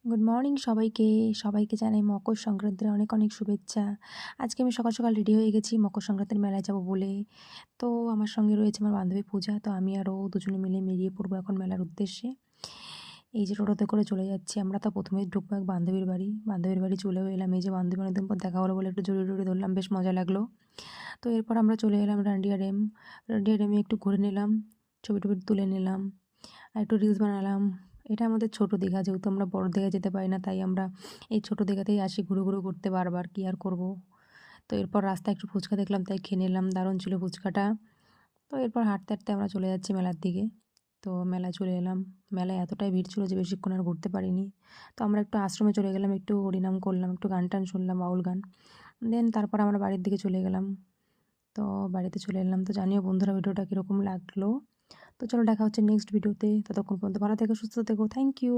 Good morning সবাইকে। সবাইকে জানাই মকর সংক্রান্তির অনেক অনেক শুভেচ্ছা। আজকে আমি সকাল সকাল রেডি হয়ে গেছি মকর সংক্রান্তির মেলায় যাব বলে। তো আমার সঙ্গে রয়েছে আমার বান্ধবী পূজা। তো আমি আর ও দুজনে মিলে বেরিয়ে পড়বো এখন মেলার উদ্দেশ্যে। এই যে টোটোতে করে চলে যাচ্ছি আমরা। তো প্রথমেই ঢুকবো এক বান্ধবীর বাড়ি। বান্ধবীর বাড়ি চলেও এলাম। এই যে বান্ধবী অনেকদিন পর দেখা হলো বলে একটু জড়িয়ে টড়িয়ে ধরলাম, বেশ মজা লাগলো। তো এরপর আমরা চলে এলাম ডান্ডিয়া ড্যাম। ডান্ডিয়া ড্যামে একটু ঘুরে নিলাম, ছবি টবি তুলে নিলাম, আর একটু রিলস বানালাম। এটা আমাদের ছোট দীঘা, যেহেতু আমরা বড় দীঘা যেতে পারি না, তাই আমরা এই ছোট দীঘাতেই আসি ঘুরে ঘুরে ঘুরতে বারবার, কী আর করব। তো এরপর রাস্তায় একটু ফুচকা দেখলাম, তাই খেয়ে নিলাম, দারুণ ছিল ফুচকাটা। তো এরপর হাঁটতে হাঁটতে আমরা চলে যাচ্ছি মেলার দিকে। তো মেলায় চলে এলাম। মেলায় এতটাই ভিড় ছিল যে বেশিক্ষণ আর ঘুরতে পারিনি। তো আমরা একটু আশ্রমে চলে গেলাম, একটু হরিনাম করলাম, একটু গান টান শুনলাম, বাউল গান। দেন তারপর আমরা বাড়ির দিকে চলে গেলাম। তো বাড়িতে চলে এলাম। তো জানিও বন্ধুরা ভিডিওটা কীরকম লাগলো। তো চলো দেখা হচ্ছে নেক্সট ভিডিওতে। ততক্ষণ পর্যন্ত ভালো থেকো, সুস্থ থেকো। Thank you.